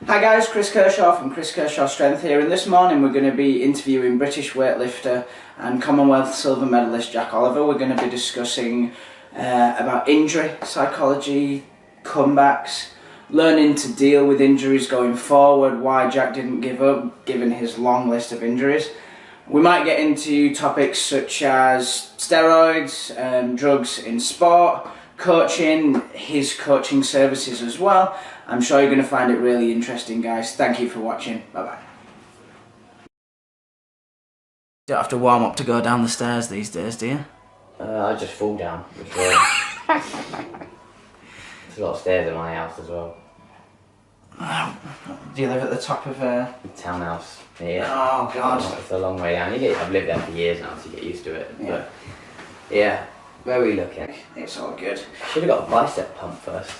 Hi guys, Chris Kershaw from Chris Kershaw Strength here, and this morning we're going to be interviewing British weightlifter and Commonwealth silver medalist Jack Oliver. We're going to be discussing about injury, psychology, comebacks, learning to deal with injuries going forward, why Jack didn't give up given his long list of injuries. We might get into topics such as steroids, drugs in sport, coaching, his coaching services as well. I'm sure you're going to find it really interesting, guys. Thank you for watching. Bye-bye. You don't have to warm up to go down the stairs these days, do you? I just fall down. There's a lot of stairs in my house as well. Do you live at the top of a townhouse? Yeah. Oh God. It's a long way down. I've lived there for years now, so you get used to it. Yeah. But yeah, where are we looking? It's all good. Should have got a bicep pump first.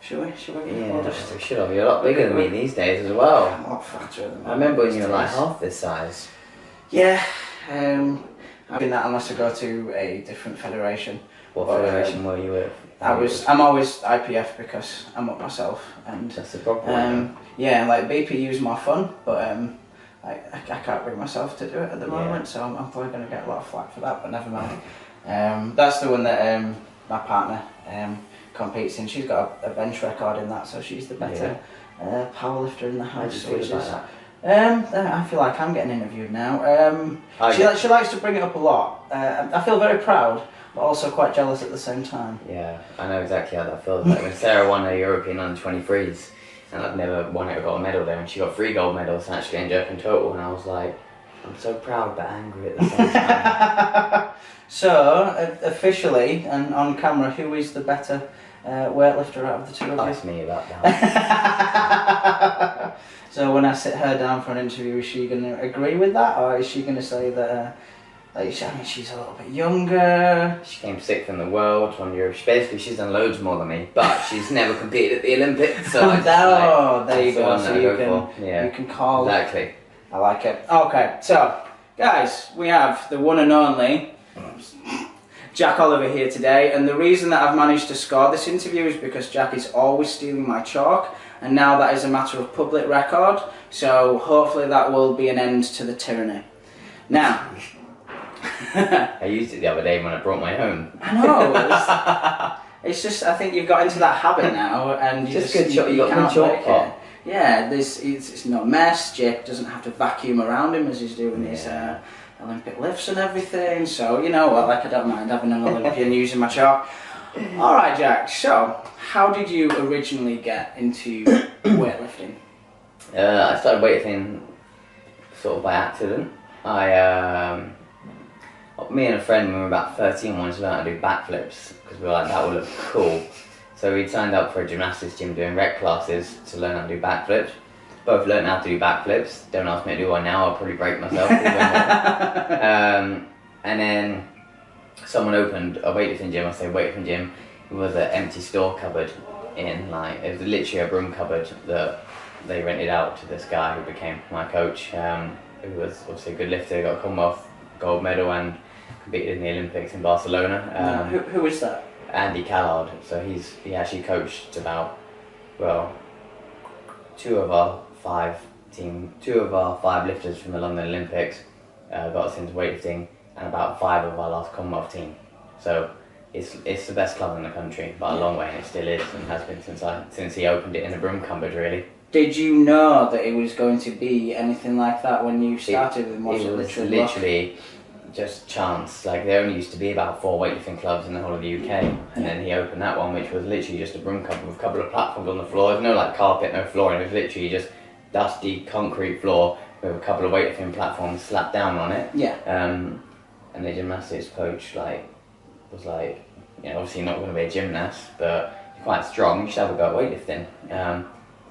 Should we? Should we? Yeah, we should have. You're a lot bigger than me these days as well. I'm a lot fatter than I remember when you were like half this size. Yeah. I'm doing that unless I go to a different federation. What federation were you with? I'm always IPF because I'm up myself, and that's the problem. yeah, like BPU's more fun, but I can't bring myself to do it at the moment, so I'm probably going to get a lot of flack for that, but never mind. That's the one that my partner competes in. She's got a bench record in that, so she's the better powerlifter in the house. I feel like I'm getting interviewed now. She likes to bring it up a lot. I feel very proud, but also quite jealous at the same time. Yeah, I know exactly how that feels. Like when Sarah won her European under-23s, and I've never won it or got a medal there, and she got 3 gold medals actually in jerk and total, and I was like, I'm so proud but angry at the same time. So, officially and on camera, who is the better weightlifter out of the two of you? Ask me about that. So when I sit her down for an interview, is she going to agree with that, or is she going to say that she's a little bit younger? She came 6th in the world on Europe. She's done loads more than me, but she's never competed at the Olympics. So there you go. So you can call. Exactly. I like it. Okay, so guys, we have the one and only Jack Oliver here today, and the reason that I've managed to score this interview is because Jack is always stealing my chalk, and now that is a matter of public record, so hopefully that will be an end to the tyranny. Now, I used it the other day when I brought my own. I know, it's just, I think you've got into that habit now, and you just you got can't chalk break it. Yeah, it's no mess. Jake doesn't have to vacuum around him as he's doing his Olympic lifts and everything, so you know what, like I don't mind having an Olympian using my chalk. Alright Jack, so how did you originally get into weightlifting? I started weightlifting sort of by accident. Me and a friend, when we were about 13, wanted to learn how to do backflips because we were like, that would look cool. So we signed up for a gymnastics gym doing rec classes to learn how to do backflips. Both learned how to do backflips. Don't ask me to do one now, I'll probably break myself. And then someone opened a weightlifting gym. I say weightlifting gym. It was an empty store cupboard in it was literally a broom cupboard that they rented out to this guy who became my coach, who was obviously a good lifter, got a Commonwealth gold medal and competed in the Olympics in Barcelona. Who is that? Andy Callard. So he actually coached about, well, two of our five lifters from the London Olympics, got us into weightlifting, and about 5 of our last Commonwealth team. So it's the best club in the country by a long way, and it still is, and has been since he opened it in a broom cupboard, really. Did you know that it was going to be anything like that when you started with it? It was literally just chance. Like, there only used to be about 4 weightlifting clubs in the whole of the UK, and then he opened that one, which was literally just a broom cupboard with a couple of platforms on the floor. There's no like carpet, no flooring. It was literally just dusty concrete floor with a couple of weightlifting platforms slapped down on it. Yeah. And the gymnastics coach was like, you know, obviously not going to be a gymnast, but you're quite strong. You should have a go at weightlifting.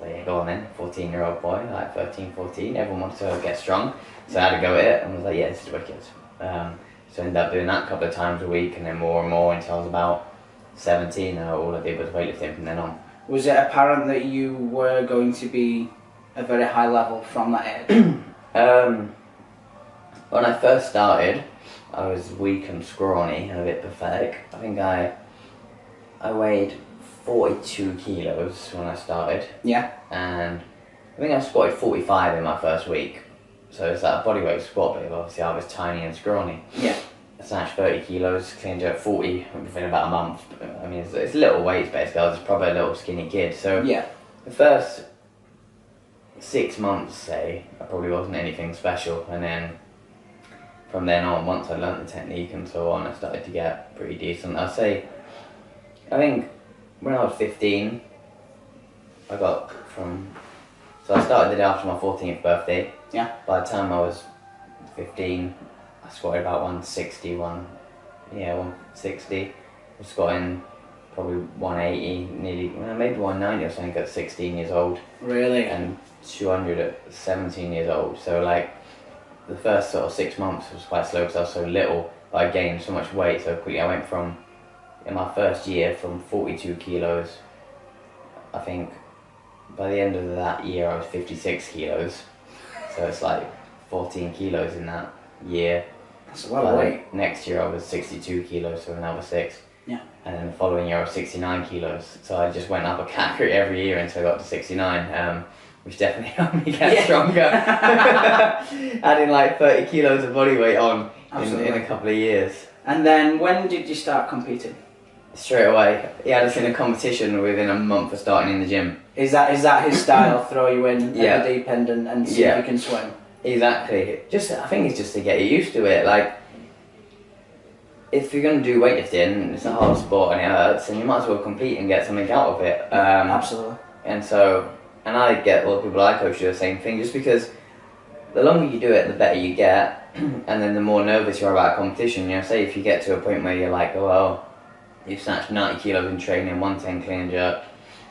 So yeah, go on then, 14-year-old boy, like 13, 14. Everyone wants to get strong, so I had to go at it, and was like, yeah, this is wicked. So I ended up doing that a couple of times a week, and then more and more until I was about 17. All I did was weightlifting from then on. Was it apparent that you were going to be a very high level from that age? When I first started, I was weak and scrawny and a bit pathetic. I think I weighed 42 kilos when I started. Yeah. And I think I squatted 45 in my first week. So it's like a bodyweight squat, but obviously I was tiny and scrawny. Yeah. I snatched 30 kilos, clean jerk 40 within about a month. I mean, it's little weights basically. I was probably a little skinny kid. So yeah. The first 6 months, say, I probably wasn't anything special. And then from then on, once I learnt the technique and so on, I started to get pretty decent. I think when I was 15, I started the day after my 14th birthday. Yeah. By the time I was 15, I squatted about 160. I was squatting probably 180, maybe 190 or something at 16 years old. Really? And 200 at 17 years old. So like the first sort of 6 months was quite slow because I was so little, but I gained so much weight so quickly. I went from, in my first year, from 42 kilos, I think by the end of that year I was 56 kilos. So it's like 14 kilos in that year. That's a lot of weight. Next year I was 62 kilos, so another 6. Yeah. And then the following year I was 69 kilos. So I just went up a category every year until I got to 69, which definitely helped me get stronger. Adding like 30 kilos of body weight on in a couple of years. And then when did you start competing? Straight away. He had us in a competition within a month of starting in the gym. Is that his style? Throw you in at the deep end and see if you can swim? Exactly. I think it's just to get you used to it. Like, if you're going to do weightlifting, it's a hard sport and it hurts, and you might as well compete and get something out of it. Absolutely. And I get a lot of people I coach do the same thing, just because the longer you do it, the better you get, and then the more nervous you are about competition. Say if you get to a point where you're like, oh well, you've snatched 90 kilos in training, 110 clean and jerk.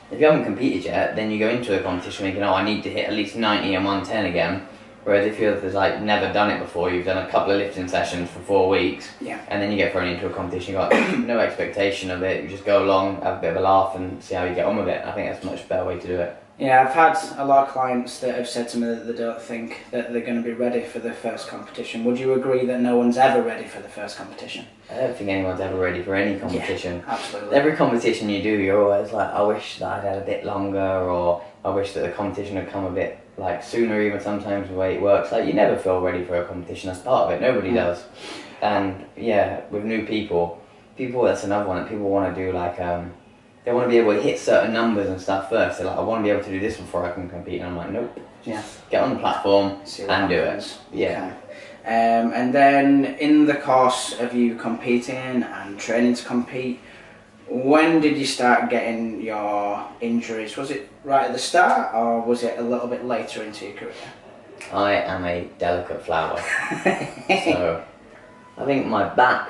If you haven't competed yet, then you go into a competition thinking, oh, I need to hit at least 90 and 110 again. Whereas if you've like never done it before, you've done a couple of lifting sessions for 4 weeks, and then you get thrown into a competition, you've got no expectation of it, you just go along, have a bit of a laugh and see how you get on with it. I think that's a much better way to do it. Yeah, I've had a lot of clients that have said to me that they don't think that they're going to be ready for the first competition. Would you agree that no one's ever ready for the first competition? I don't think anyone's ever ready for any competition. Yeah, absolutely. Every competition you do, you're always like, I wish that I'd had a bit longer, or I wish that the competition had come a bit like sooner, even sometimes the way it works. Like, you never feel ready for a competition, that's part of it, nobody does. And yeah, with new people, that's another one that people want to do, like, they want to be able to hit certain numbers and stuff first. They're like, I want to be able to do this before I can compete. And I'm like, nope. Just get on the platform and do it. Yeah. Okay. And then in the course of you competing and training to compete, when did you start getting your injuries? Was it right at the start, or was it a little bit later into your career? I am a delicate flower. So I think my back,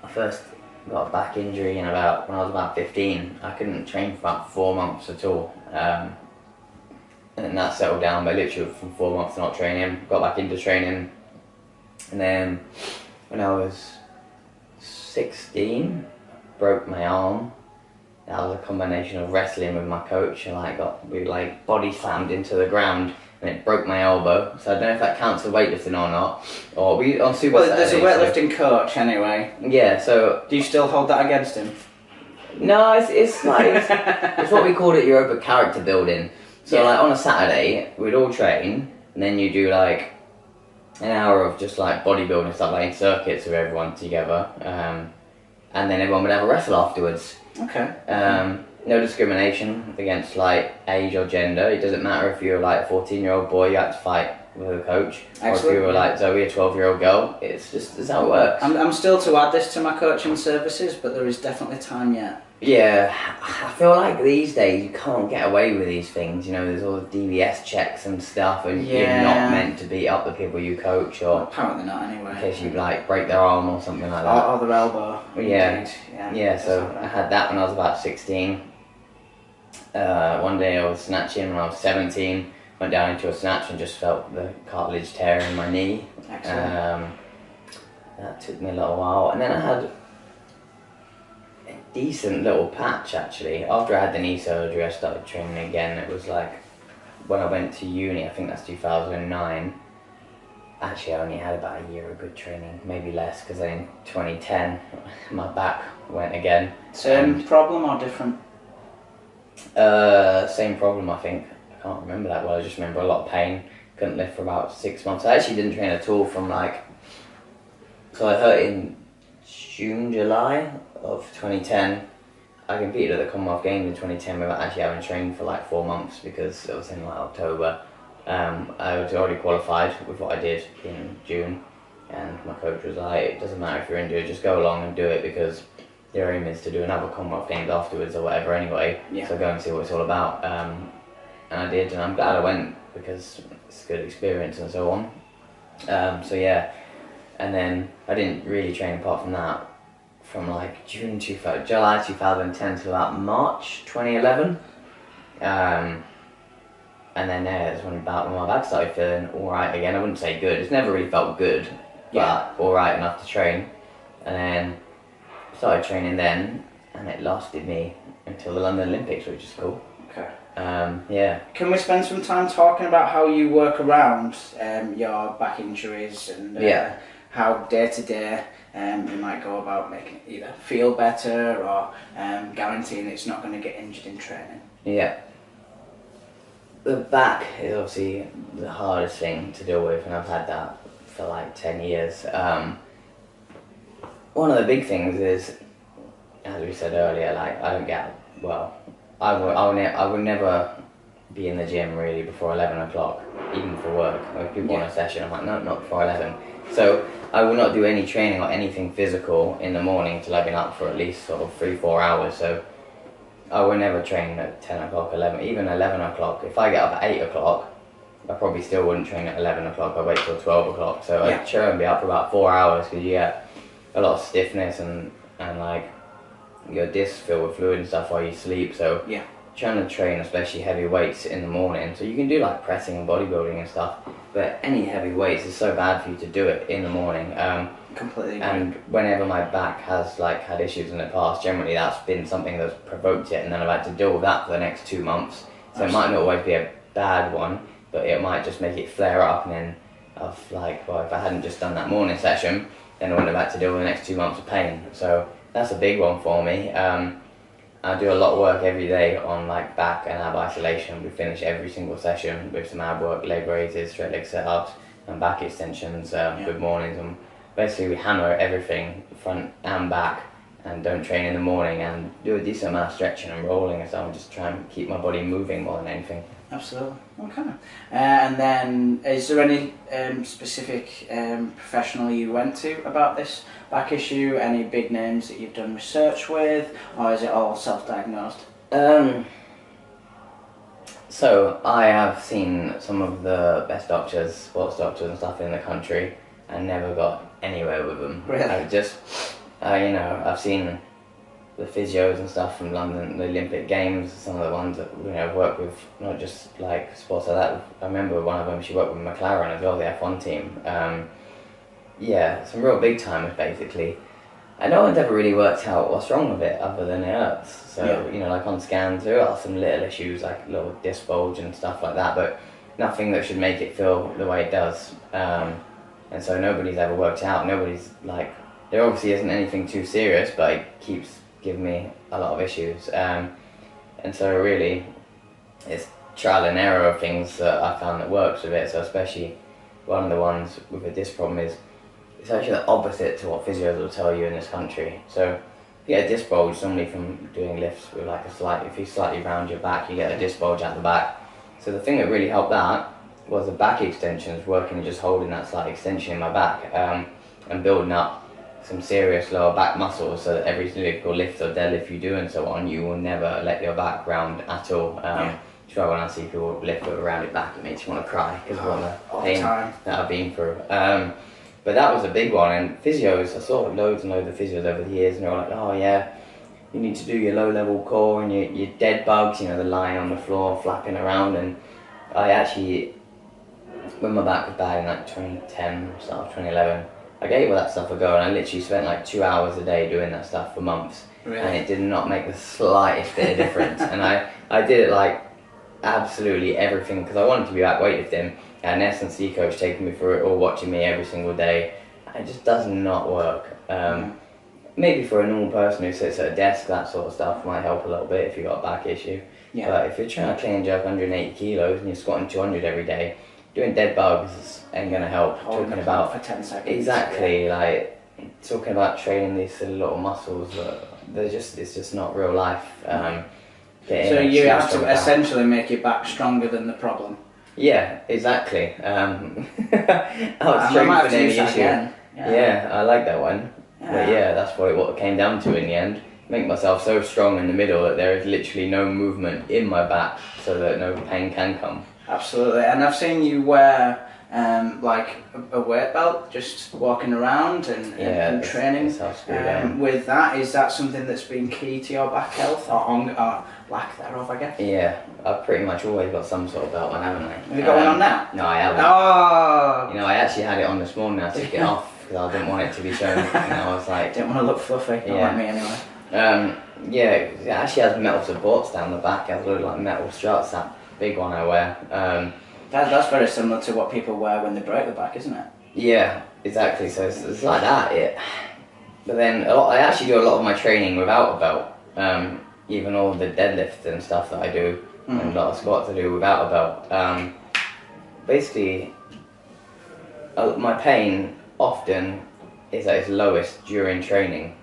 I first got a back injury when I was about 15. I couldn't train for about 4 months at all. And then that settled down, but literally from 4 months of not training, got back into training. And then when I was 16, broke my arm. That was a combination of wrestling with my coach, and we body slammed into the ground, and it broke my elbow. So I don't know if that counts as weightlifting or not. Or we on Super Well, Saturday, there's a weightlifting coach anyway. Yeah. So do you still hold that against him? No, it's what we called at Europa character building. So like on a Saturday, we'd all train, and then you do like an hour of just like bodybuilding stuff, like in circuits with everyone together. And then everyone would have a wrestle afterwards. Okay. No discrimination against like age or gender. It doesn't matter if you're like a 14-year-old boy, you have to fight with a coach. Excellent. Or if you were like Zoe, a 12-year-old girl. It's how it works. I'm still to add this to my coaching services, but there is definitely time yet. Yeah, I feel like these days you can't get away with these things. There's all the DBS checks and stuff, and you're not meant to beat up the people you coach, or apparently not anyway. In case you like break their arm or something like that. Or their elbow. Yeah. So I had that when I was about 16. One day I was snatching when I was 17. Went down into a snatch and just felt the cartilage tear in my knee. Excellent. That took me a little while, and then I had a decent little patch actually. After I had the knee surgery, I started training again. It was like when I went to uni, I think that's 2009. Actually, I only had about a year of good training, maybe less, because then in 2010 my back went again. Same problem or different? Same problem, I think. I can't remember that well. I just remember a lot of pain. Couldn't lift for about 6 months. I actually didn't train at all from like, so I hurt in June, July of 2010. I competed at the Commonwealth Games in 2010 without actually having trained for like 4 months because it was in like October. I was already qualified with what I did in June, and my coach was like, it doesn't matter if you're injured, just go along and do it because your aim is to do another Commonwealth Games afterwards or whatever anyway, so go and see what it's all about. And I did, and I'm glad I went because it's a good experience and so on. So yeah, and then I didn't really train apart from that from like July 2010 to about March 2011. And then that's when my back started feeling alright again. I wouldn't say good, it's never really felt good, but alright enough to train. And then started training then, and it lasted me until the London Olympics, which is cool. Okay. Yeah. Can we spend some time talking about how you work around your back injuries and how day to day you might go about making it either feel better or guaranteeing it's not going to get injured in training? Yeah. The back is obviously the hardest thing to deal with, and I've had that for like 10 years. One of the big things is, as we said earlier, like I don't get, well, I would never be in the gym really before 11 o'clock, even for work. If people want a session, I'm like, no, not before 11. So I will not do any training or anything physical in the morning till I've been up for at least sort of 3-4 hours. So I will never train at 10 o'clock, 11, even 11 o'clock. If I get up at 8 o'clock, I probably still wouldn't train at 11 o'clock. I'd wait till 12 o'clock. So I'd try and be up for about 4 hours because you get a lot of stiffness and like your discs fill with fluid and stuff while you sleep. So trying to train especially heavy weights in the morning, so you can do like pressing and bodybuilding and stuff, but any heavy weights is so bad for you to do it in the morning. Completely agree. And whenever my back has like had issues in the past, generally that's been something that's provoked it, and then I've had to deal with that for the next 2 months. So it might not always be a bad one, but it might just make it flare up, and then I've like, well, if I hadn't just done that morning session, then I wouldn't have had to deal with the next 2 months of pain. So that's a big one for me. I do a lot of work every day on like back and ab isolation. We finish every single session with some ab work, leg raises, straight leg setups, and back extensions, good mornings. And basically we hammer everything, front and back, and don't train in the morning, and do a decent amount of stretching and rolling and stuff, and just try and keep my body moving more than anything. Absolutely. Okay. And then, is there any specific professional you went to about this back issue? Any big names that you've done research with, or is it all self-diagnosed? So I have seen some of the best doctors, sports doctors and stuff in the country, and never got anywhere with them. Really? I've just, you know, I've seen the physios and stuff from London, the Olympic Games, some of the ones that, you know, I've worked with, not just like sports like that. I remember one of them, she worked with McLaren as well, the F1 team. Yeah, some real big timers basically. And no one's ever really worked out what's wrong with it other than it hurts. So, you know, like on scans there are some little issues like little disc bulge and stuff like that, but nothing that should make it feel the way it does. And so nobody's ever worked out, nobody's like, there obviously isn't anything too serious, but it keeps giving me a lot of issues. And so really, it's trial and error of things that I found that works with it. So especially one of the ones with a disc problem is, it's actually the opposite to what physios will tell you in this country. So if you get a disc bulge, normally from doing lifts with like if you slightly round your back, you get a disc bulge at the back. So the thing that really helped that was the back extensions, working and just holding that slight extension in my back, and building up some serious lower back muscles, so that every single lift or deadlift you do and so on, you will never let your back round at all. Try when I see people lift with a rounded back, it makes you want to cry because of all the pain that I've been through. But that was a big one, and physios, I saw loads and loads of physios over the years, and they were like, oh yeah, you need to do your low level core and your dead bugs, you know, the lying on the floor, flapping around. And I actually, when my back was bad in like 2010, start of 2011, I gave all that stuff a go, and I literally spent like 2 hours a day doing that stuff for months. Really? And it did not make the slightest bit of difference. And I did it like absolutely everything, because I wanted to be back weightlifting. I had an S&C coach taking me through it, or watching me every single day. It just does not work. maybe for a normal person who sits at a desk, that sort of stuff might help a little bit if you've got a back issue. Yeah. But if you're trying to clean and jerk 180 kilos and you're squatting 200 every day, doing dead bugs ain't going to help. Holding Talking about for 10 seconds. exactly, like talking about training these silly little muscles that it's just not real life. So you have to essentially make your back stronger than the problem. Yeah, exactly. I might have to use that again. Yeah, I like that one. Yeah. But yeah, that's what it came down to in the end. Make myself so strong in the middle that there is literally no movement in my back, so that no pain can come. Absolutely, and I've seen you wear like a weight belt, just walking around and training. With that, is that something that's been key to your back health, or lack thereof, I guess? Yeah, I've pretty much always got some sort of belt on, haven't I? Have you got one on now? No, I haven't. Oh! You know, I actually had it on this morning. I took it off because I didn't want it to be shown. I was like, didn't want to look fluffy. Not like me anyway. Yeah, it actually has metal supports down the back. It has little like metal struts. That big one I wear. That's very similar to what people wear when they break the back, isn't it? Yeah, exactly. So it's like that. But then I actually do a lot of my training without a belt. Even all the deadlifts and stuff that I do, and a lot of squats I do without a belt. Basically, my pain often is at its lowest during training.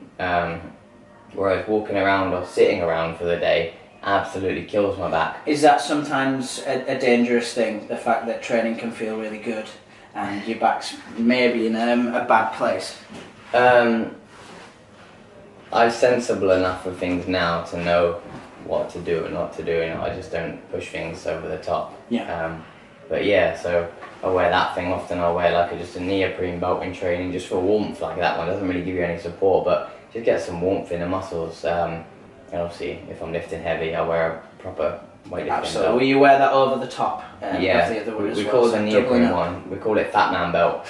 Whereas walking around or sitting around for the day absolutely kills my back. Is that sometimes a dangerous thing, the fact that training can feel really good and your back's maybe in a bad place? I'm sensible enough for things now to know what to do and not to do, and I just don't push things over the top. Yeah. But yeah, so I wear that thing often. I'll wear like just a neoprene belt in training just for warmth. Like that one doesn't really give you any support, but just get some warmth in the muscles. And obviously, if I'm lifting heavy, I wear a proper weightlifting belt. Absolutely. Will you wear that over the top? Yeah. Of the other one we call the neoprene one. We call it Fat Man belt.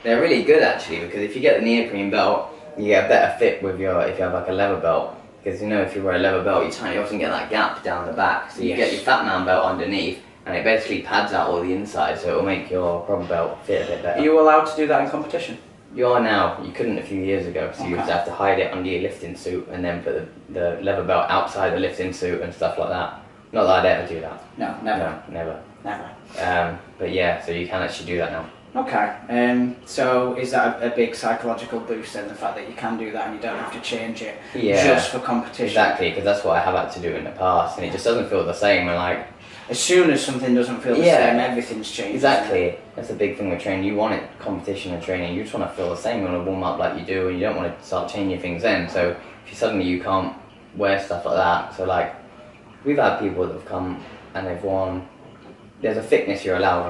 They're really good actually, because if you get the neoprene belt, you get a better fit with if you have like a leather belt. Because you know, if you wear a leather belt, you often get that gap down the back. So you get your Fat Man belt underneath, and it basically pads out all the inside, so it will make your proper belt fit a bit better. Are you allowed to do that in competition? You are now. You couldn't a few years ago, so you used to have to hide it under your lifting suit and then put the leather belt outside the lifting suit and stuff like that. Not that I'd ever do that. No, never. No, never. Never. But yeah, so you can actually do that now. Okay, so is that a big psychological boost then, the fact that you can do that and you don't have to change it just for competition? Exactly, because that's what I have had to do in the past, and it just doesn't feel the same. And like, as soon as something doesn't feel the same, everything's changed. Exactly, that's the big thing with training. You want it, competition and training, you just want to feel the same. You want to warm up like you do, and you don't want to start changing things then. So if you can't wear stuff like that, so like, we've had people that have come and they've worn, there's a thickness you're allowed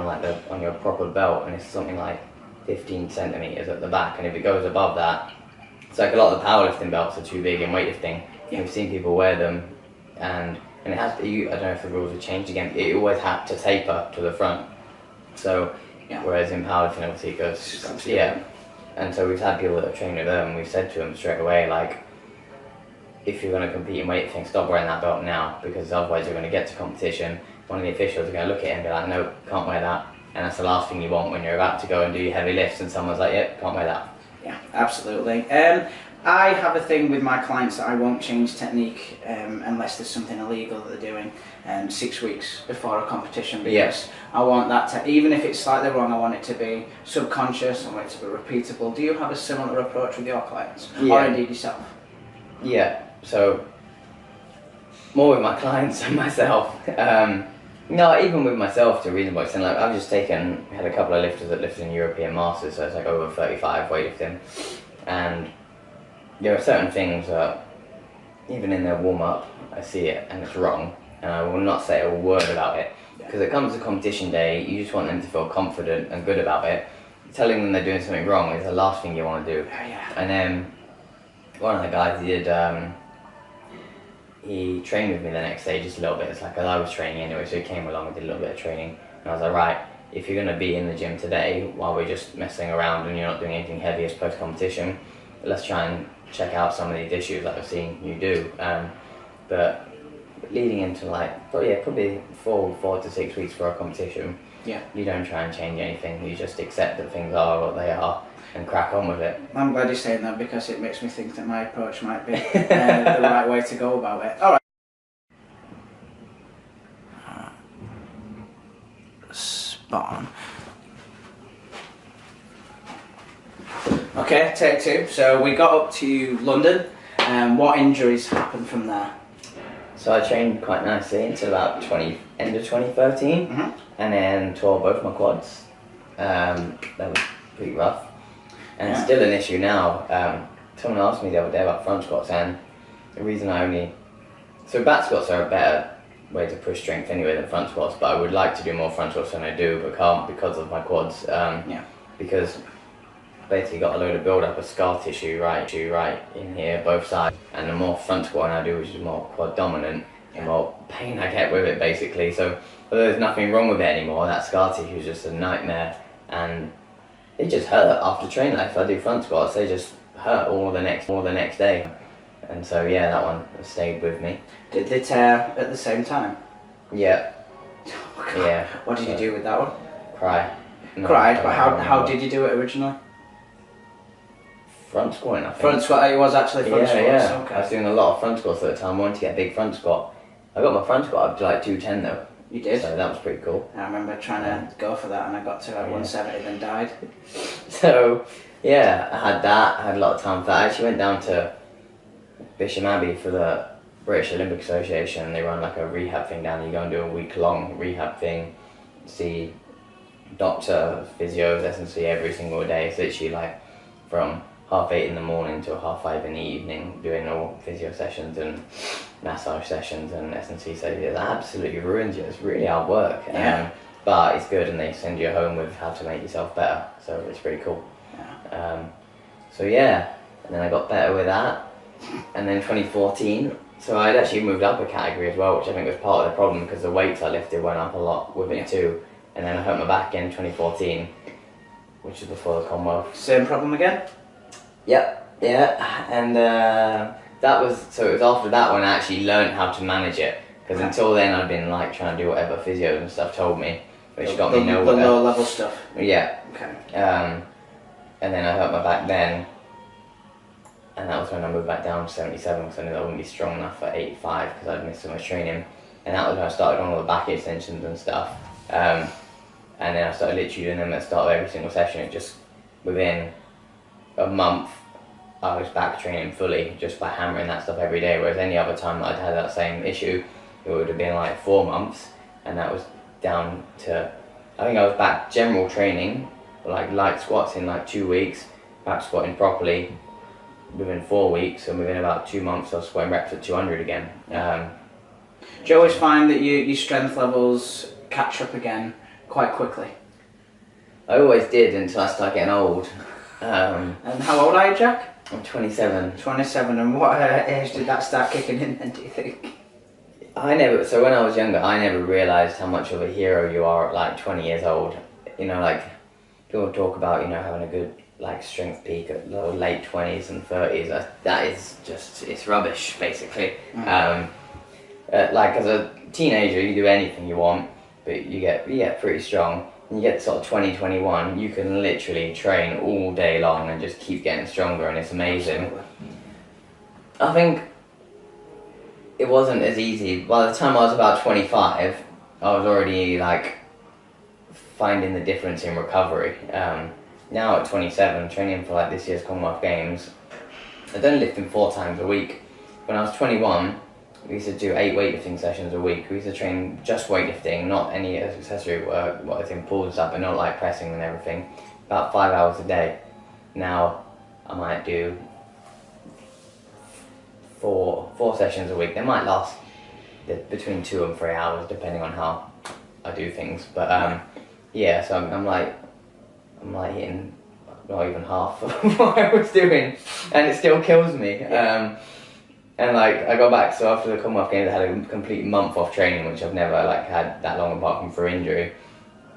on your proper belt, and it's something like 15 centimeters at the back, and if it goes above that, it's like a lot of the powerlifting belts are too big in weightlifting. We've seen people wear them, and it has to, I don't know if the rules have changed again, it always had to taper to the front. So, whereas in powerlifting obviously it goes, and so we've had people that have trained with them, and we've said to them straight away, like, if you're going to compete in weightlifting, stop wearing that belt now, because otherwise you're going to get to competition, one of the officials are going to look at it and be like, no, can't wear that. And that's the last thing you want when you're about to go and do your heavy lifts and someone's like, yep, can't wear that. Yeah, absolutely. I have a thing with my clients that I won't change technique unless there's something illegal that they're doing 6 weeks before a competition, because I want that even if it's slightly wrong, I want it to be subconscious, I want it to be repeatable. Do you have a similar approach with your clients, or indeed yourself? Yeah, so more with my clients than myself. No, even with myself to a reasonable extent. Like, I've just had a couple of lifters that lifted in European Masters, so it's like over 35 weightlifting, and there are certain things that even in their warm-up I see it and it's wrong, and I will not say a word about it, because it comes to competition day, you just want them to feel confident and good about it. Telling them they're doing something wrong is the last thing you want to do. And then one of the guys, he trained with me the next day just a little bit. It's like, I was training anyway, so he came along and did a little bit of training, and I was like, right, if you're going to be in the gym today while we're just messing around and you're not doing anything heavy as post-competition, let's try and check out some of these issues that I've seen you do. But leading into probably 4 to 6 weeks for a competition, you don't try and change anything, you just accept that things are what they are. and crack on with it. I'm glad you're saying that because it makes me think that my approach might be the right way to go about it. All right. Spot on. Okay, take two. So we got up to London. What injuries happened from there? So I trained quite nicely until about end of 2013, and then tore both my quads. That was pretty rough, and it's still an issue now. Someone asked me the other day about front squats, and the reason so back squats are a better way to push strength anyway than front squats, but I would like to do more front squats than I do, but can't because of my quads. Because basically got a load of build up of scar tissue right in here, both sides, and the more front squat I do, which is more quad dominant, the more pain I get with it basically. So although there's nothing wrong with it anymore, that scar tissue is just a nightmare, and it just hurt after training. Like if I do front squats, they just hurt all the next day, and so yeah, that one stayed with me. Did they tear at the same time? Yeah. Oh, yeah. What did you do with that one? Cry. No, Cried, but how did you do it originally? Front squatting, I think. Front squat, it was actually front squats? Yeah. Okay. I was doing a lot of front squats at the time. I wanted to get a big front squat. I got my front squat up to like 210 though. You did? So that was pretty cool. I remember trying to go for that and I got to like 170 then died. So yeah, I had that. I had a lot of time for that. I actually went down to Bisham Abbey for the British Olympic Association. They run like a rehab thing down there. You go and do a week-long rehab thing, see doctor, physios, S&C every single day. It's literally like from 8:30 in the morning till 5:30 in the evening, doing all physio sessions and massage sessions and S&C sessions. It absolutely ruins you. It's really hard work. But it's good, and they send you home with how to make yourself better. So it's pretty cool. So yeah, and then I got better with that. And then 2014, so I'd actually moved up a category as well, which I think was part of the problem because the weights I lifted went up a lot with it too. And then I hurt my back again in 2014, which was before the Commonwealth. Same problem again? Yep, yeah, and it was after that when I actually learned how to manage it, because until then I'd been like trying to do whatever physios and stuff told me, which got me nowhere. The low level stuff? Yeah. Okay. And then I hurt my back then, and that was when I moved back down to 77 because I knew I wouldn't be strong enough for 85 because I'd missed so much training, and that was when I started on all the back extensions and stuff, and then I started literally doing them at the start of every single session. It just, within a month I was back training fully just by hammering that stuff every day, whereas any other time that I'd had that same issue it would have been like 4 months, and that was down to, I think I was back general training, like light squats in like 2 weeks, back squatting properly within 4 weeks, and within about 2 months I was squatting reps at 200 again. Do you always find that your strength levels catch up again quite quickly? I always did until I started getting old. And how old are you, Jack? I'm 27. 27, and what age did that start kicking in then, do you think? So when I was younger, I never realised how much of a hero you are at like 20 years old. You know, like, people talk about, you know, having a good like strength peak at late 20s and 30s. That is just, it's rubbish, basically. Like, as a teenager, you do anything you want, but you get pretty strong. You get sort of 20, 21, you can literally train all day long and just keep getting stronger, and it's amazing. Absolutely. I think it wasn't as easy. By the time I was about 25, I was already like finding the difference in recovery. Now at 27, training for like this year's Commonwealth Games, I've done lifting 4 times a week. When I was 21, we used to do 8 weightlifting sessions a week. We used to train just weightlifting, not any accessory work, what is in pools and stuff, but not like pressing and everything. About 5 hours a day. Now I might do four sessions a week. They might last between 2 and 3 hours, depending on how I do things. But yeah, so I'm like hitting not even half of what I was doing, and it still kills me. And like, I got back, so after the Commonwealth Games I had a complete month off training, which I've never like had that long apart from for injury.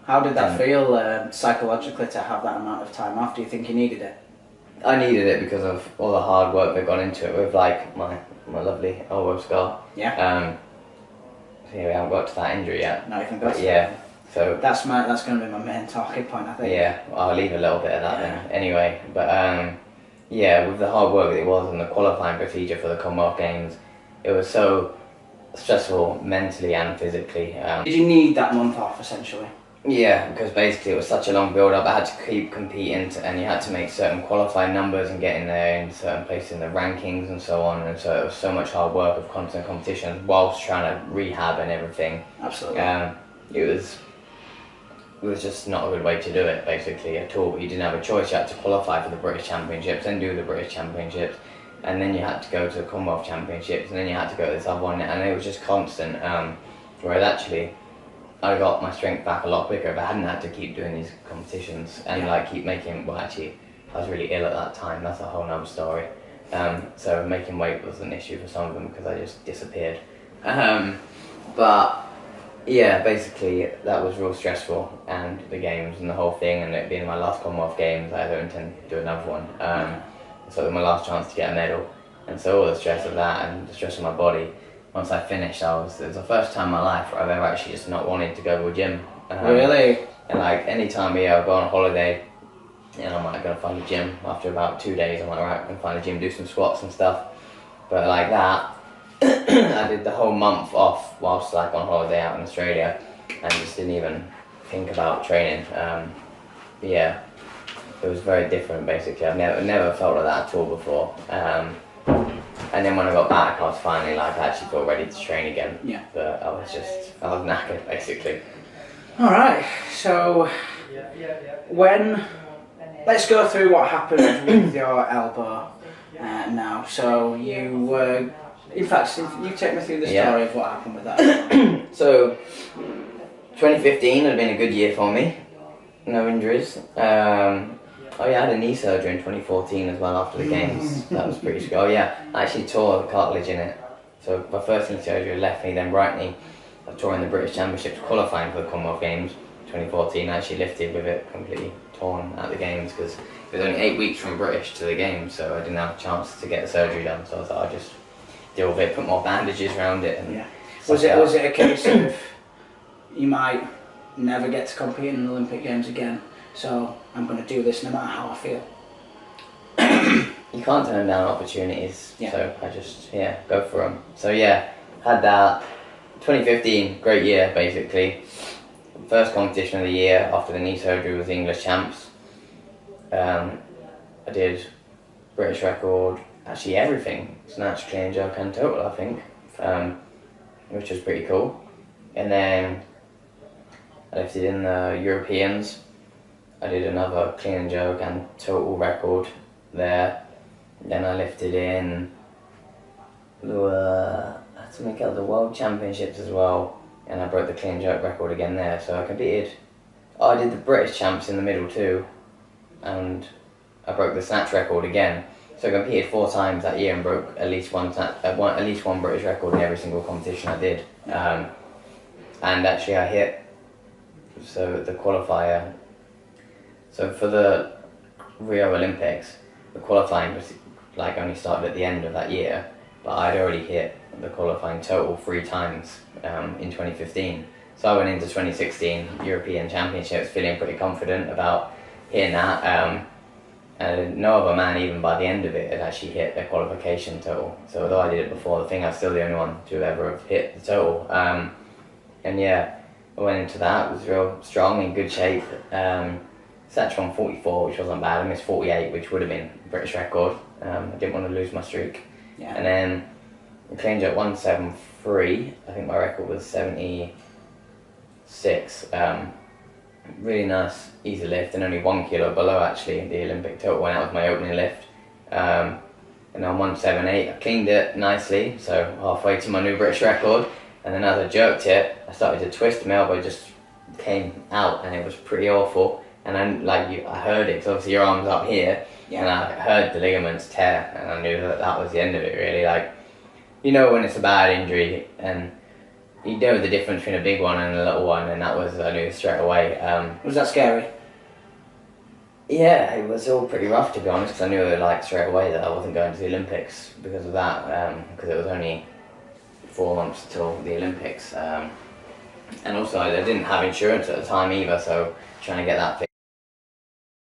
How did that feel psychologically to have that amount of time off? Do you think you needed it? I needed it because of all the hard work that gone into it with like my lovely elbow scar. Yeah. So yeah, we haven't got to that injury yet. No, you think that's yeah. So that's going to be my main talking point, I think. Yeah, I'll leave a little bit of that then anyway. But yeah, with the hard work that it was and the qualifying procedure for the Commonwealth Games, it was so stressful mentally and physically. Did you need that month off essentially? Yeah, because basically it was such a long build-up. I had to keep competing, and you had to make certain qualifying numbers and get in there in certain places in the rankings and so on. And so it was so much hard work of constant competition whilst trying to rehab and everything. Absolutely. It was just not a good way to do it, basically, at all. You didn't have a choice. You had to qualify for the British Championships, then do the British Championships, and then you had to go to the Commonwealth Championships, and then you had to go to this other one, and it was just constant. Whereas actually, I got my strength back a lot quicker if I hadn't had to keep doing these competitions and like keep making. Well, actually, I was really ill at that time. That's a whole nother story. So making weight was an issue for some of them because I just disappeared. But yeah, basically that was real stressful, and the games and the whole thing, and it being my last Commonwealth Games, I don't intend to do another one. So it was my last chance to get a medal, and so all the stress of that and the stress of my body. Once I finished, it was the first time in my life where I've ever actually just not wanted to go to a gym. Really? And like any time of year I go on holiday, and I'm like gonna find a gym. After about 2 days, I'm like, right, I'm gonna find a gym, do some squats and stuff. But like that, I did the whole month off whilst like on holiday out in Australia, and just didn't even think about training. Yeah, it was very different basically. I've never felt like that at all before. And then when I got back, I was finally like, I actually felt ready to train again. Yeah. But I was knackered basically. All right. So let's go through what happened with your elbow now. So you were, in fact, you take me through the story of what happened with that. So 2015 had been a good year for me. No injuries. Oh yeah, I had a knee surgery in 2014 as well after the games. That was pretty scary. Oh yeah, I actually tore the cartilage in it. So my first knee surgery, left knee, then right knee. I tore in the British Championships qualifying for the Commonwealth Games 2014. I actually lifted with it completely torn at the games because it was only 8 weeks from British to the games, so I didn't have a chance to get the surgery done. So I thought I'd just deal with it, put more bandages around it. And was it a case of you might never get to compete in the Olympic Games again, so I'm going to do this no matter how I feel? You can't turn down opportunities, so I just, go for them. So yeah, had that. 2015, great year basically. First competition of the year after the knee surgery was the English champs. I did British record, actually everything, snatch, clean, jerk and total I think, which was pretty cool. And then I lifted in the Europeans. I did another clean and jerk and total record there. Then I lifted in something called the World Championships as well, and I broke the clean and jerk record again there. So I competed. Oh, I did the British champs in the middle too, and I broke the snatch record again. So I competed 4 times that year and broke at least one British record in every single competition I did. And actually I hit the qualifier. So for the Rio Olympics, the qualifying was like only started at the end of that year, but I'd already hit the qualifying total 3 times in 2015. So I went into 2016 European Championships feeling pretty confident about hitting that. And no other man, even by the end of it, had actually hit their qualification total. So although I did it before, I think I was still the only one to ever have hit the total. And yeah, I went into that, was real strong, in good shape. Snatch on 44, which wasn't bad. I missed 48, which would have been a British record. I didn't want to lose my streak. And then I clean jerk 173. I think my record was 76. Really nice, easy lift, and only 1 kilo below actually the Olympic total when that was my opening lift. And on 178, I cleaned it nicely, so halfway to my new British record. And then as I jerked it, I started to twist, my elbow just came out, and it was pretty awful. And then I heard it, because obviously your arm's up here, and I heard the ligaments tear, and I knew that was the end of it really. Like, you know when it's a bad injury, and you know the difference between a big one and a little one, and I knew straight away. Was that scary? Yeah, it was all pretty rough to be honest, because I knew straight away that I wasn't going to the Olympics because of that, because it was only 4 months till the Olympics. And also I didn't have insurance at the time either, so trying to get that fixed.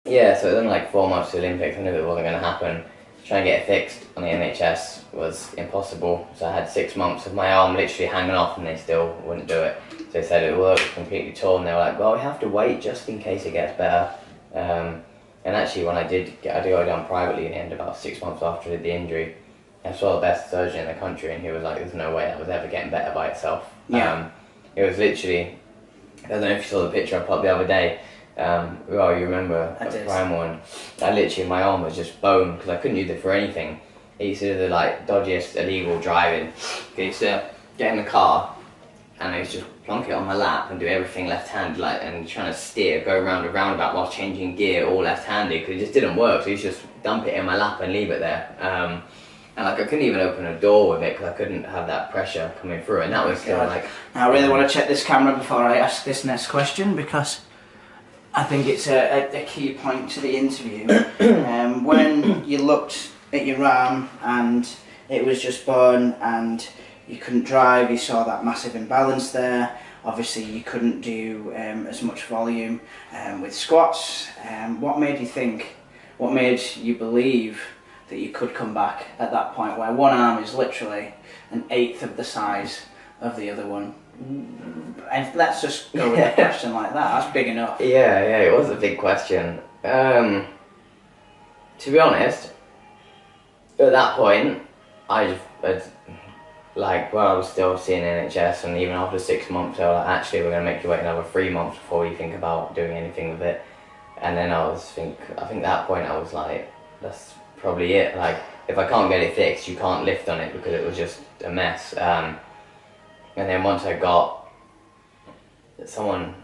Yeah, so it was only like 4 months to the Olympics. I knew it wasn't going to happen. Trying to get it fixed on the NHS was impossible, so I had 6 months of my arm literally hanging off and they still wouldn't do it. So they said it was completely torn. They were like, well, we have to wait just in case it gets better. And actually when I did go down privately in the end about 6 months after I did the injury, I saw the best surgeon in the country and he was like, there's no way that was ever getting better by itself. Yeah. It was literally, I don't know if you saw the picture I put up the other day. Well, you remember the prime one. I literally, my arm was just bone because I couldn't use it for anything. I used to do the like dodgiest illegal driving. I used to get in the car and I used to just plonk it on my lap and do everything left-handed, like, and trying to steer, go around a roundabout while changing gear, all left-handed, because it just didn't work. So I used to just dump it in my lap and leave it there. And like I couldn't even open a door with it because I couldn't have that pressure coming through, and that was still like. Now I really want to check this camera before I ask this next question because I think it's a key point to the interview. When you looked at your arm and it was just bone and you couldn't drive, you saw that massive imbalance there. Obviously you couldn't do as much volume with squats. What made you think, what made you believe that you could come back at that point where one arm is literally 1/8 of the size of the other one? And let's just go with a question like that. That's big enough. Yeah, it was a big question. To be honest, at that point, I was still seeing NHS, and even after 6 months, they were like, actually, we're going to make you wait another 3 months before you think about doing anything with it. And then I think at that point I was like, that's probably it. Like, if I can't get it fixed, you can't lift on it because it was just a mess. And then once I got someone,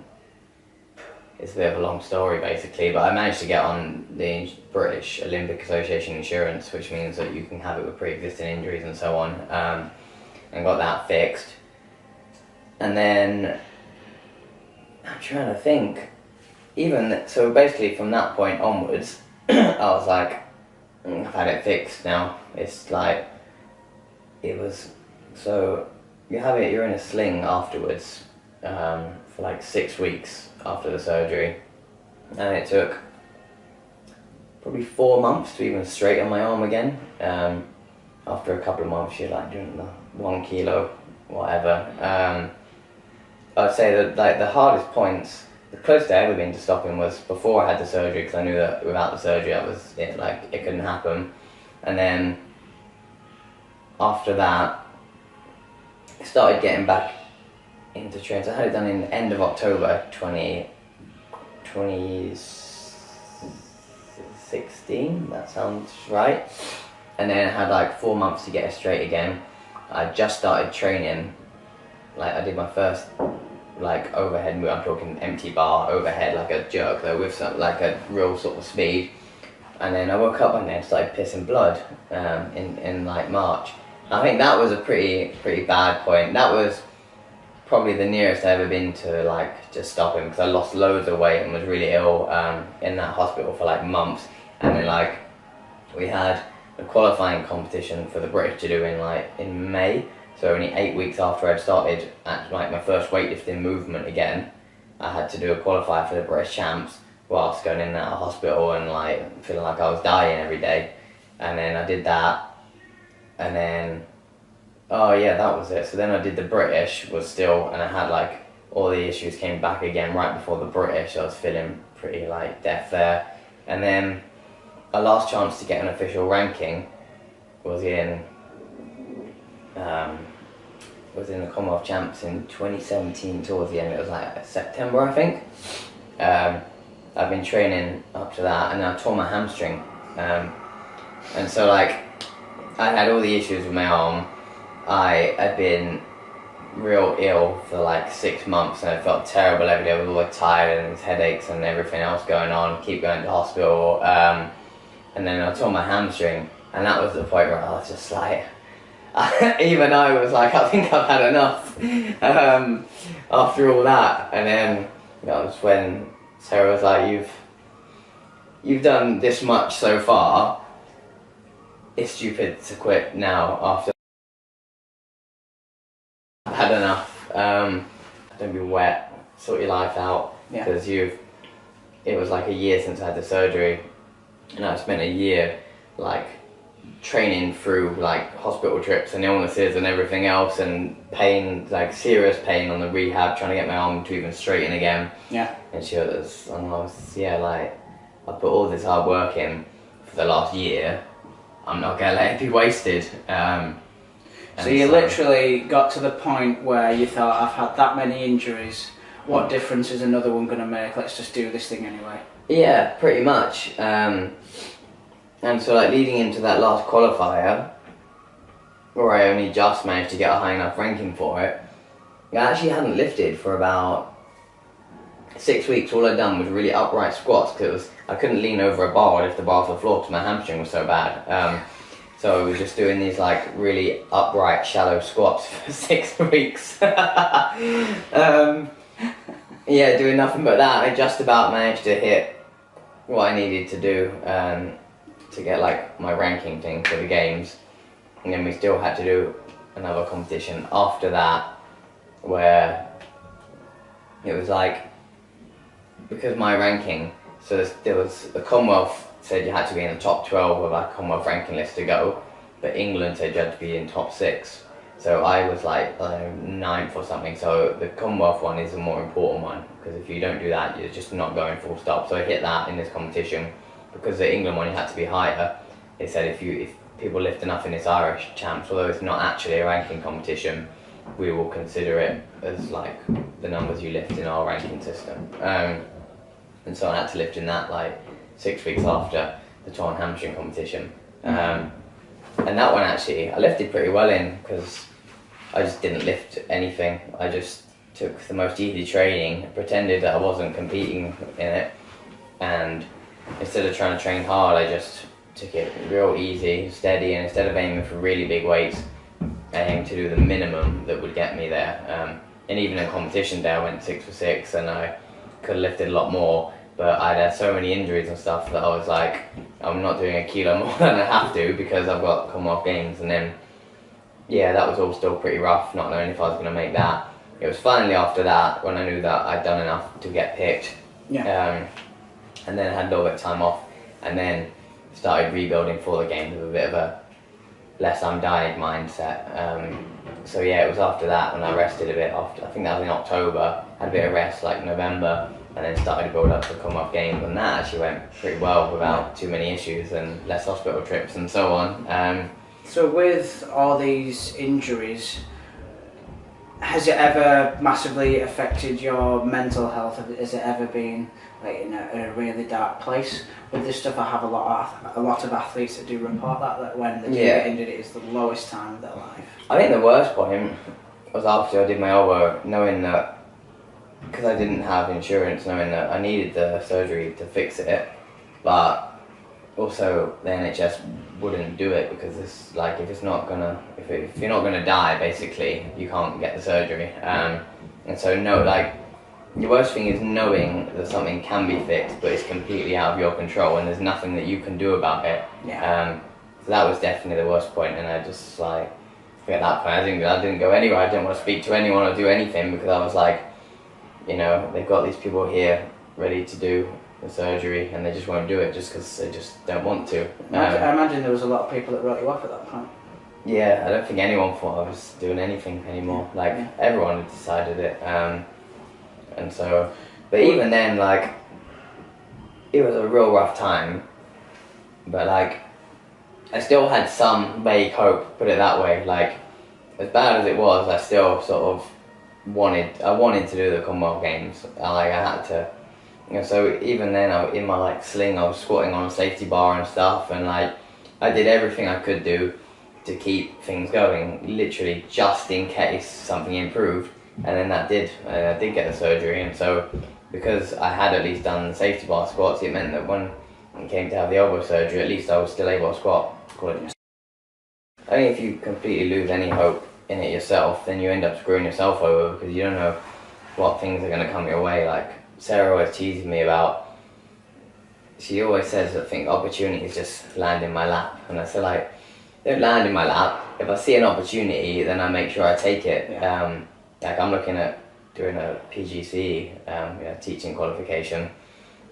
it's a bit of a long story basically, but I managed to get on the British Olympic Association insurance, which means that you can have it with pre-existing injuries and so on, and got that fixed. And then I'm trying to think, so basically from that point onwards, I was like, I've had it fixed now. It's like, so you're in a sling afterwards for like 6 weeks after the surgery, and it took probably 4 months to even straighten my arm again. After a couple of months you're like doing the 1 kilo, whatever. I'd say that like the hardest points, the closest I ever been to stopping was before I had the surgery, because I knew that without the surgery it couldn't happen. And then after that I started getting back into training. So I had it done in the end of October 2016, that sounds right. And then I had like 4 months to get it straight again. I just started training, like I did my first like overhead move. I'm talking empty bar overhead, like a jerk though, with some like a real sort of speed. And then I woke up one day and started pissing blood in like March. I think that was a pretty bad point. That was probably the nearest I've ever been to like just stopping, because I lost loads of weight and was really ill in that hospital for like months. And then like we had a qualifying competition for the British to do in May. So only 8 weeks after I'd started at like my first weightlifting movement again, I had to do a qualifier for the British champs whilst going in and out of hospital and like feeling like I was dying every day. And then I did that, and then oh yeah, that was it. So then I did the British, and I had like all the issues came back again right before the British. I was feeling pretty like death there. And then our last chance to get an official ranking was in the Commonwealth Champs in 2017 towards the end. It was like September, I think. I've been training up to that, and I tore my hamstring. And so like I had all the issues with my arm. I had been real ill for like 6 months, and I felt terrible every day. I was always tired and headaches and everything else going on. Keep going to hospital. And then I tore my hamstring, and that was the point where I was just like, even I was like, I think I've had enough after all that. And then that was when Sarah was like, you've done this much so far, it's stupid to quit now after I've had enough. don't be wet, sort your life out, because it was like a year since I had the surgery, and I spent a year like training through like hospital trips and illnesses and everything else, and pain, like serious pain on the rehab, trying to get my arm to even straighten again. And I put all this hard work in for the last year. I'm not gonna let it be wasted. So you literally got to the point where you thought, I've had that many injuries, what difference is another one going to make? Let's just do this thing anyway. Yeah, pretty much. And so like leading into that last qualifier, where I only just managed to get a high enough ranking for it, I actually hadn't lifted for about 6 weeks. All I'd done was really upright squats, because I couldn't lean over a bar or lift the bar off the floor because my hamstring was so bad. So I was just doing these like really upright, shallow squats for 6 weeks. Yeah, doing nothing but that. I just about managed to hit what I needed to do to get like my ranking thing for the games. And then we still had to do another competition after that, where it was like, because my ranking, so there was the Commonwealth said you had to be in the top 12 of our Commonwealth ranking list to go, but England said you had to be in top 6. So I was like 9th or something. So the Commonwealth one is a more important one, because if you don't do that, you're just not going full stop. So I hit that in this competition. Because the England one you had to be higher, they said if people lift enough in this Irish champs, although it's not actually a ranking competition, we will consider it as like the numbers you lift in our ranking system. And so I had to lift in that like 6 weeks after the torn hamstring competition. And that one actually, I lifted pretty well in, because I just didn't lift anything. I just took the most easy training, pretended that I wasn't competing in it, and instead of trying to train hard, I just took it real easy, steady, and instead of aiming for really big weights, I aimed to do the minimum that would get me there. And even in competition day, I went 6 for 6, and I could have lifted a lot more, but I'd had so many injuries and stuff that I was like, I'm not doing a kilo more than I have to, because I've got Commonwealth Games. And then, yeah, that was all still pretty rough, not knowing if I was going to make that. It was finally after that when I knew that I'd done enough to get picked. And then I had a little bit of time off, and then started rebuilding for the games with a bit of a less I'm dying mindset. So yeah, it was after that when I rested a bit. After, I think that was in October, had a bit of rest like November, and then started to build up for Commonwealth Games, and that actually went pretty well without too many issues and less hospital trips and so on. So with all these injuries, has it ever massively affected your mental health? Has it ever been like in a really dark place with this stuff? I have a lot of athletes that do report that when they do get injured, it is the lowest time of their life. I think the worst point was after I did my elbow, knowing that, because I didn't have insurance, knowing that I needed the surgery to fix it, but also the NHS wouldn't do it, because it's like, if you're not gonna die, basically, you can't get the surgery. And so the worst thing is knowing that something can be fixed, but it's completely out of your control, and there's nothing that you can do about it. So that was definitely the worst point, and I just like, at that point, I didn't go anywhere. I didn't want to speak to anyone or do anything, because I was like, you know, they've got these people here ready to do the surgery, and they just won't do it just because they just don't want to. I imagine there was a lot of people that wrote you off at that point. Yeah, I don't think anyone thought I was doing anything anymore. Everyone had decided it. And so, but even then, like, it was a real rough time, but like, I still had some vague hope, put it that way. Like, as bad as it was, I still sort of wanted to do the Commonwealth Games. I had to, you know, so even then, in my sling, I was squatting on a safety bar and stuff, and I did everything I could do to keep things going, literally just in case something improved. And then I did get the surgery, and so because I had at least done the safety bar squats, it meant that when it came to have the elbow surgery, at least I was still able to squat. I think if you completely lose any hope in it yourself, then you end up screwing yourself over, because you don't know what things are going to come your way. Like, Sarah always teases me about, she always says that opportunities just land in my lap, and I say, like, they don't land in my lap. If I see an opportunity, then I make sure I take it. Like, I'm looking at doing a PGCE, teaching qualification,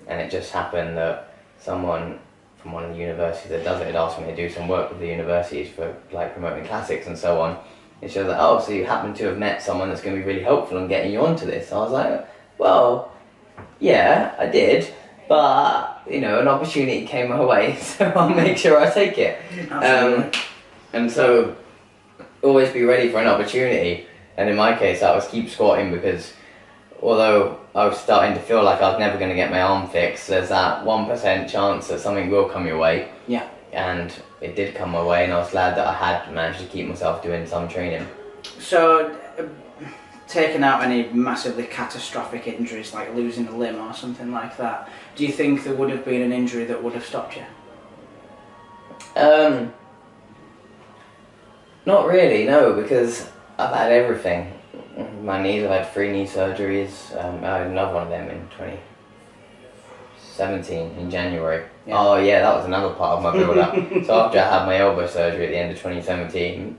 and it just happened that someone from one of the universities that does it had asked me to do some work with the universities for like promoting classics and so on. And she was like, oh, so you happen to have met someone that's going to be really helpful in getting you onto this. I was like, well, yeah, I did, but an opportunity came my way, so I'll make sure I take it. And so always be ready for an opportunity. And in my case, that was keep squatting, because although I was starting to feel like I was never going to get my arm fixed, there's that 1% chance that something will come your way. Yeah. And it did come my way, and I was glad that I had managed to keep myself doing some training. So, taking out any massively catastrophic injuries, like losing a limb or something like that, do you think there would have been an injury that would have stopped you? Not really, no, because I've had everything. My knees, I've had 3 knee surgeries. I had another one of them in 2017, in January. Yeah. Oh yeah, that was another part of my build-up. So after I had my elbow surgery at the end of 2017,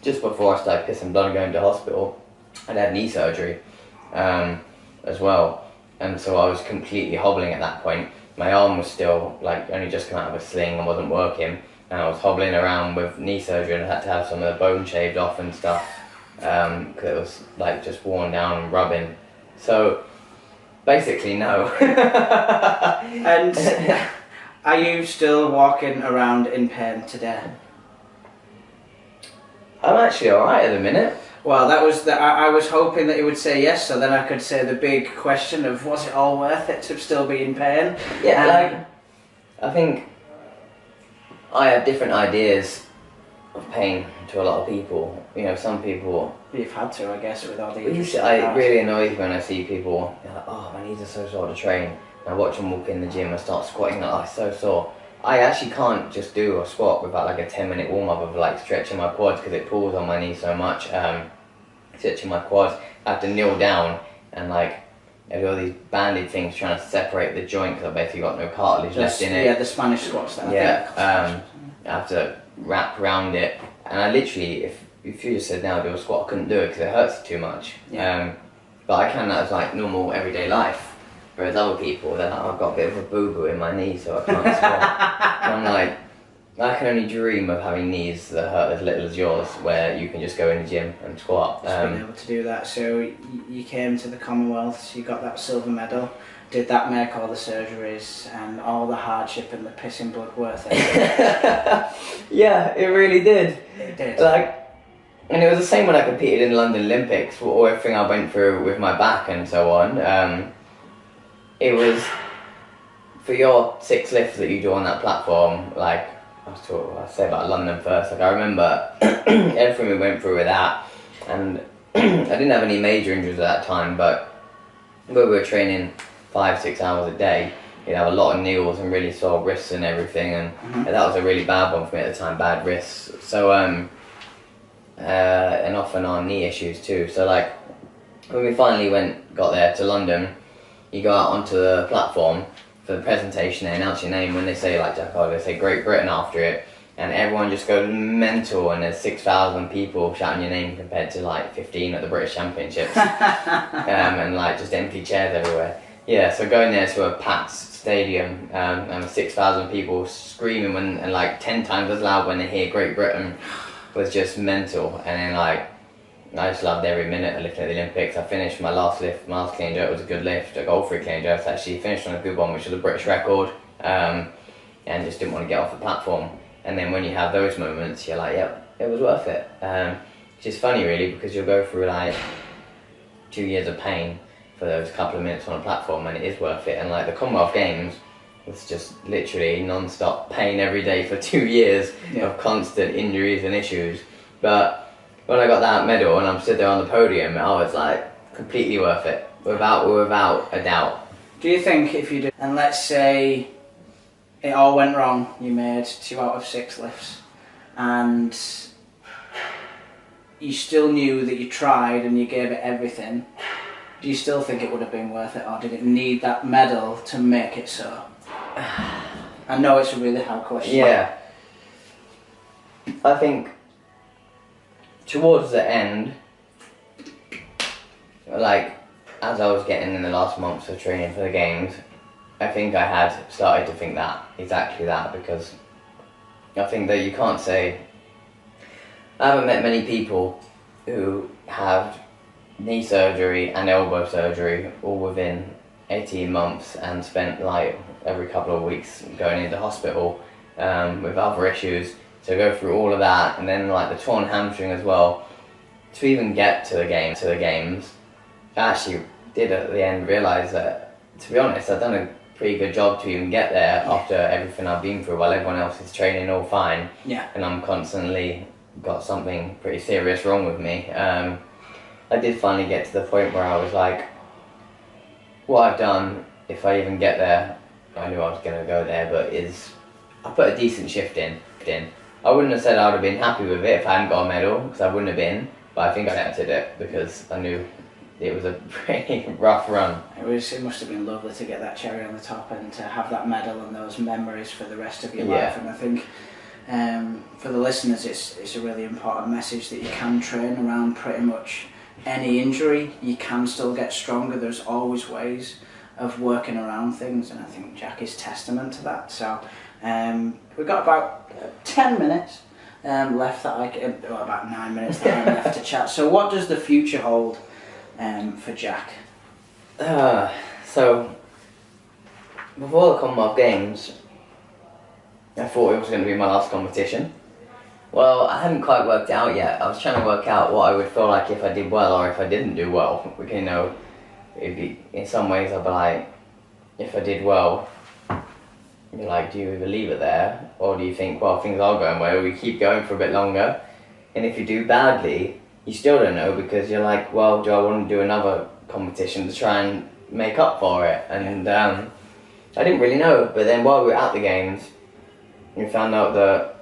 just before I started pissing blood and going to hospital, I'd had knee surgery as well. And so I was completely hobbling at that point. My arm was still, like, only just come out of a sling and wasn't working. And I was hobbling around with knee surgery, and I had to have some of the bone shaved off and stuff, because it was like just worn down and rubbing. So basically no. And are you still walking around in pain today? I'm actually alright at the minute. Well, that was I was hoping that you would say yes, so then I could say the big question of, was it all worth it to still be in pain? Yeah, I think I have different ideas of pain to a lot of people. Some people... You've had to, I guess, with all the... It really annoys me when I see people, they're like, oh, my knees are so sore to train. And I watch them walk in the gym and start squatting, like, oh, it's so sore. I actually can't just do a squat without like a 10-minute warm-up of like stretching my quads, because it pulls on my knees so much. Stretching my quads, I have to kneel down and like I do all these banded things trying to separate the joint, because I've basically got no cartilage left in it. Yeah, the Spanish squats. I have to wrap around it, and I literally, if you just said now do a squat, I couldn't do it because it hurts too much. Yeah. But I can, that as like normal everyday life. Whereas other people, they're like, I've got a bit of a boo-boo in my knee, so I can't squat. And I'm like, I can only dream of having knees that hurt as little as yours, where you can just go in the gym and squat. Just being able to do that. So you came to the Commonwealth, you got that silver medal. Did that make all the surgeries and all the hardship and the pissing blood worth it? Yeah, it really did. It did. And it was the same when I competed in the London Olympics, for everything I went through with my back and so on. It was, for your 6 lifts that you do on that platform, like, I'll say about London first, like I remember everything we went through with that, and I didn't have any major injuries at that time, but when we were training 5-6 hours a day, you'd have a lot of kneels and really sore wrists and everything, and that was a really bad one for me at the time, bad wrists. So, and off and on knee issues too. So like, when we finally got there to London, you go out onto the platform for the presentation, they announce your name. When they say like Jack Oliver, they say Great Britain after it, and everyone just goes mental, and there's 6,000 people shouting your name compared to like 15 at the British Championships. And like just empty chairs everywhere. Yeah, so going there to a packed stadium and 6,000 people screaming and like 10 times as loud when they hear Great Britain was just mental. And then like, I just loved every minute of lifting at the Olympics. I finished my last lift, my last clean jerk was a good lift. I got all 3 clean jerks actually, finished on a good one, which was a British record, and just didn't want to get off the platform. And then when you have those moments, you're like, yep, it was worth it. Which is funny really, because you'll go through like 2 years of pain for those couple of minutes on a platform, and it is worth it. And like the Commonwealth Games was just literally non-stop pain every day for 2 years of constant injuries and issues. But when I got that medal and I'm stood there on the podium, I was like, completely worth it, without a doubt. Do you think if you did, and let's say it all went wrong, you made 2 out of 6 lifts, and you still knew that you tried and you gave it everything, do you still think it would have been worth it, or did it need that medal to make it so? I know it's a really hard question. Yeah. I think towards the end, like, as I was getting in the last months of training for the games, I think I had started to think exactly that, because I think that you can't say, I haven't met many people who have knee surgery and elbow surgery all within 18 months and spent like every couple of weeks going into hospital with other issues, to go through all of that, and then like the torn hamstring as well, to even get to the games. I actually did at the end realise that, to be honest, I've done a pretty good job to even get there after everything I've been through, while everyone else is training all fine, and I'm constantly got something pretty serious wrong with me. I did finally get to the point where I was like, what I've done, if I even get there, I knew I was going to go there, but I put a decent shift in. I wouldn't have said I would have been happy with it if I hadn't got a medal, because I wouldn't have been, but I think I accepted it because I knew it was a pretty rough run. It must have been lovely to get that cherry on the top and to have that medal and those memories for the rest of your life. And I think for the listeners, it's a really important message that you can train around pretty much any injury. You can still get stronger. There's always ways of working around things, and I think Jack is testament to that. So we've got about 10 minutes left, about 9 minutes that I'm left to chat. So what does the future hold for Jack? So before the Commonwealth Games, I thought it was going to be my last competition. Well, I hadn't quite worked it out yet. I was trying to work out what I would feel like if I did well or if I didn't do well. You know, it'd be, in some ways I'd be like, if I did well, you're like, do you either leave it there, or do you think, well, things are going well, we keep going for a bit longer? And if you do badly, you still don't know, because you're like, well, do I want to do another competition to try and make up for it? And I didn't really know. But then while we were at the games, we found out that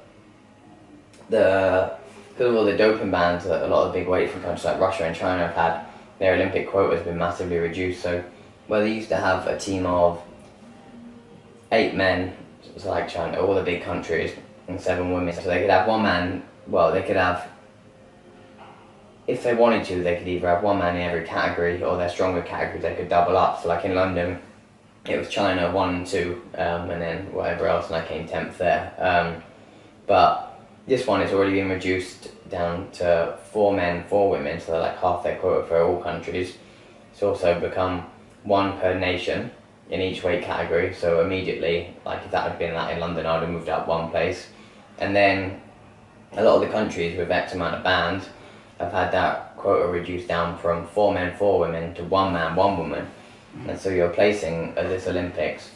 because of all the doping bans that a lot of big weightlifting countries like Russia and China have had, their Olympic quota has been massively reduced. So where they used to have a team of 8 men, it was like China, all the big countries, and 7 women, so they could have one man, well, they could have, if they wanted to, they could either have one man in every category, or their stronger categories they could double up. So like in London, it was China 1 and 2, and then whatever else, and I came 10th there. But this one has already been reduced down to 4 men, 4 women, so they're like half their quota for all countries. It's also become 1 per nation in each weight category, so immediately, like if that had been that in London, I would have moved up 1 place. And then a lot of the countries with X amount of bans have had that quota reduced down from 4 men, 4 women to 1 man, 1 woman. And so your placing at this Olympics,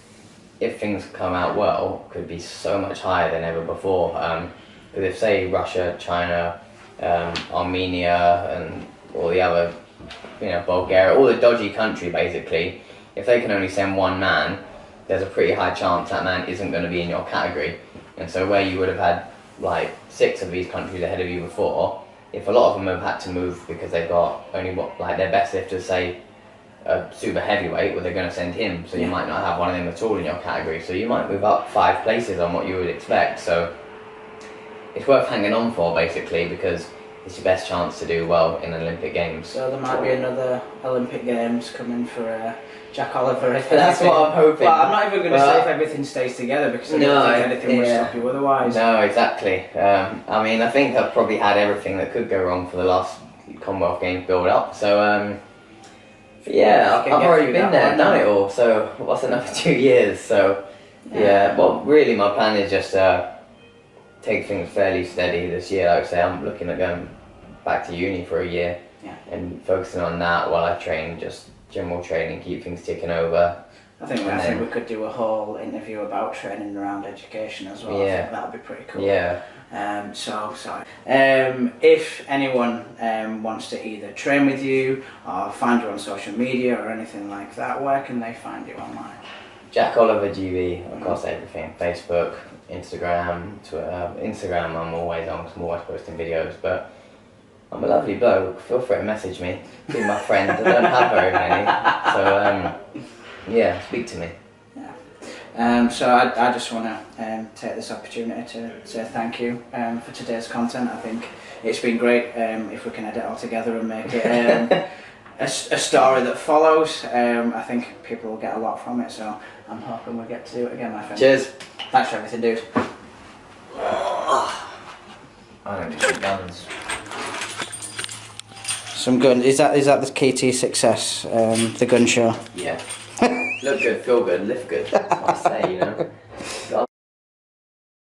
if things come out well, could be so much higher than ever before. Because if, say, Russia, China, Armenia, and all the other, Bulgaria, all the dodgy country basically, if they can only send 1 man, there's a pretty high chance that man isn't going to be in your category. And so where you would have had like 6 of these countries ahead of you before, if a lot of them have had to move because they've got only their best lifters, say a super heavyweight, well, they're going to send him, so you might not have one of them at all in your category, so you might move up 5 places on what you would expect. So it's worth hanging on for basically, because it's your best chance to do well in Olympic Games. So there might be another Olympic Games coming for Jack Oliver. That's what I'm hoping. Well, I'm not even going to say if everything stays together, because I don't think anything would stop you otherwise. No, exactly. I mean, I think I've probably had everything that could go wrong for the last Commonwealth Games build up. So I've already been there, done it all. So what's another 2 years? So well, really my plan is just take things fairly steady this year. Like I say, I'm looking at going back to uni for a year and focusing on that while I train, just general training, keep things ticking over. I think we could do a whole interview about training around education as well. I think that would be pretty cool. If anyone wants to either train with you or find you on social media or anything like that, where can they find you online? Jack Oliver GB across everything: Facebook, Instagram, Twitter. Instagram I'm always on, because I'm always posting videos, but I'm a lovely bloke. Feel free to message me, be my friend. I don't have very many, so speak to me. So I just want to take this opportunity to say thank you for today's content. I think it's been great. If we can edit all together and make it a story that follows. I think people will get a lot from it, so I'm hoping we'll get to do it again, my friend. Cheers. Thanks for everything, dude. I don't do some guns. Some gun. Is that the key to your success? The gun show. Yeah. Look good, feel good, live good. That's what I say, you know.